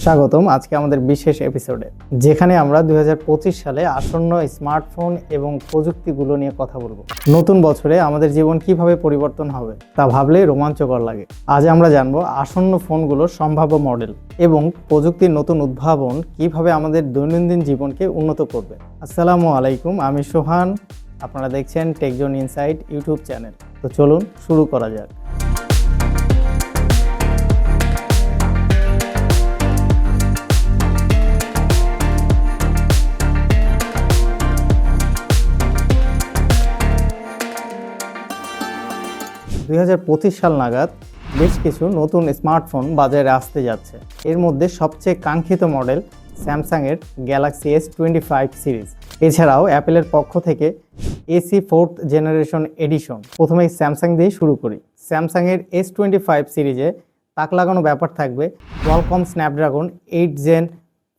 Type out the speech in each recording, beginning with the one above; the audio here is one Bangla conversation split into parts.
স্বাগতম আজকে আমাদের বিশেষ এপিসোডে, যেখানে আমরা 2025 সালে আসন্ন স্মার্টফোন এবং প্রযুক্তিগুলো নিয়ে কথা বলবো। নতুন বছরে আমাদের জীবন কিভাবে পরিবর্তন হবে তা ভাবলেই রোমাঞ্চকর লাগে। আজ আমরা জানবো আসন্ন ফোনগুলোর সম্ভাব্য মডেল এবং প্রযুক্তির নতুন উদ্ভাবন কিভাবে আমাদের দৈনন্দিন জীবনকে উন্নত করবে। আসসালামু আলাইকুম, আমি সোহান, আপনারা দেখছেন টেকজোন ইনসাইট ইউটিউব চ্যানেল। তো চলুন শুরু করা যাক। সাল নাগাদ বেশ কিছু নতুন স্মার্টফোন বাজারে আসতে যাচ্ছে। এর মধ্যে সবচেয়ে কাঙ্ক্ষিত মডেল স্যামসাংয়ের গ্যালাক্সি S25 সিরিজ। এছাড়াও অ্যাপেলের পক্ষ থেকে AC 4th জেনারেশন এডিশন। প্রথমে স্যামসাং দিয়ে শুরু করি। স্যামসাংয়ের S25 সিরিজে তাক লাগানো ব্যাপার থাকবে কোয়ালকম স্ন্যাপড্রাগন 8 Gen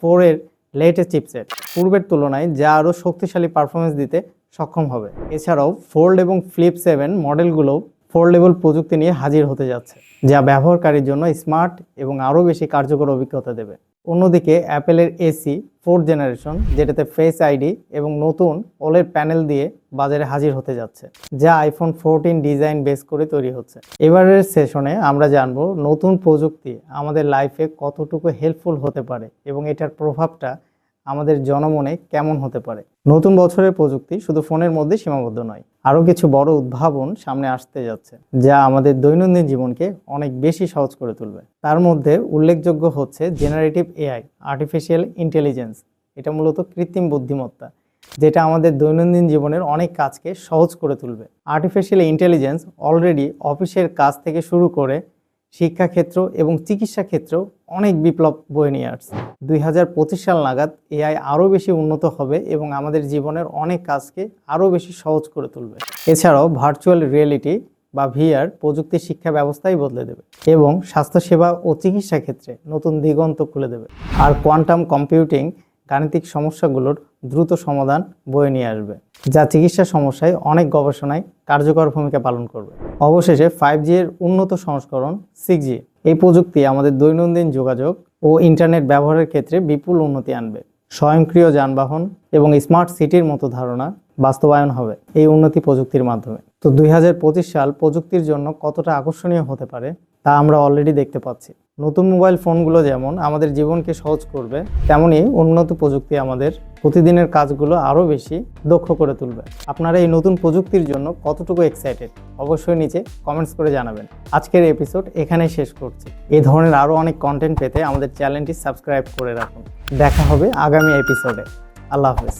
4 এর লেটেস্ট চিপসেট, পূর্বের তুলনায় যা আরও শক্তিশালী পারফরমেন্স দিতে সক্ষম হবে। এছাড়াও ফোল্ড এবং ফ্লিপ 7 মডেলগুলো ফোল্ডেবল প্রযুক্তি নিয়ে হাজির হতে যাচ্ছে, যা ব্যবহারকারীর জন্য স্মার্ট এবং আরও বেশি কার্যকর অভিজ্ঞতা দেবে। অন্যদিকে অ্যাপেলের AC 4th জেনারেশন, যেটাতে ফেস আইডি এবং নতুন OLED প্যানেল দিয়ে বাজারে হাজির হতে যাচ্ছে, যা iPhone 14 ডিজাইন বেস করে তৈরি হচ্ছে। এবারের সেশনে আমরা জানবো নতুন প্রযুক্তি আমাদের লাইফে কতটুকু হেল্পফুল হতে পারে এবং এটার প্রভাবটা আমাদের জনমনে কেমন হতে পারে। নতুন বছরের প্রযুক্তি শুধু ফোনের মধ্যে সীমাবদ্ধ নয়, আরও কিছু বড় উদ্ভাবন সামনে আসতে যাচ্ছে, যা আমাদের দৈনন্দিন জীবনকে অনেক বেশি সহজ করে তুলবে। তার মধ্যে উল্লেখযোগ্য হচ্ছে জেনারেটিভ AI, আর্টিফিশিয়াল ইন্টেলিজেন্স। এটা মূলত কৃত্রিম বুদ্ধিমত্তা, যেটা আমাদের দৈনন্দিন জীবনের অনেক কাজকে সহজ করে তুলবে। আর্টিফিশিয়াল ইন্টেলিজেন্স অলরেডি অফিসের কাজ থেকে শুরু করে শিক্ষাক্ষেত্র এবং চিকিৎসা ক্ষেত্রেও অনেক বিপ্লব বয়ে নিয়ে আসছে। 2025 সাল নাগাদ AI আরও বেশি উন্নত হবে এবং আমাদের জীবনের অনেক কাজকে আরও বেশি সহজ করে তুলবে। এছাড়াও ভার্চুয়াল রিয়েলিটি বা VR প্রযুক্তি শিক্ষা ব্যবস্থাই বদলে দেবে এবং স্বাস্থ্যসেবা ও চিকিৎসা ক্ষেত্রে নতুন দিগন্ত খুলে দেবে। আর কোয়ান্টাম কম্পিউটিং গাণিতিক সমস্যাগুলোর দ্রুত সমাধান বয়ে নিয়ে আসবে, যা চিকিৎসা সমস্যায় অনেক গবেষণায় কার্যকর ভূমিকা পালন করবে। অবশেষে 5G এর উন্নত সংস্করণ 6G, এই প্রযুক্তি আমাদের দৈনন্দিন যোগাযোগ ও ইন্টারনেট ব্যবহারের ক্ষেত্রে বিপুল উন্নতি আনবে। স্বয়ংক্রিয় যানবাহন এবং স্মার্ট সিটির মতো ধারণা বাস্তবায়ন হবে এই উন্নতি প্রযুক্তির মাধ্যমে। তো 2025 সাল প্রযুক্তির জন্য কতটা আকর্ষণীয় হতে পারে তা আমরা অলরেডি দেখতে পাচ্ছি। নতুন মোবাইল ফোনগুলো যেমন আমাদের জীবনকে সহজ করবে, তেমনি উন্নত প্রযুক্তি আমাদের প্রতিদিনের কাজগুলো আরও বেশি দক্ষ করে তুলবে। আপনারা এই নতুন প্রযুক্তির জন্য কতটুকু এক্সাইটেড অবশ্যই নিচে কমেন্টস করে জানাবেন। আজকের এপিসোড এখানেই শেষ করছি। এই ধরনের আরও অনেক কন্টেন্ট পেতে আমাদের চ্যানেলটি সাবস্ক্রাইব করে রাখুন। দেখা হবে আগামী এপিসোডে। আল্লাহ হাফেজ।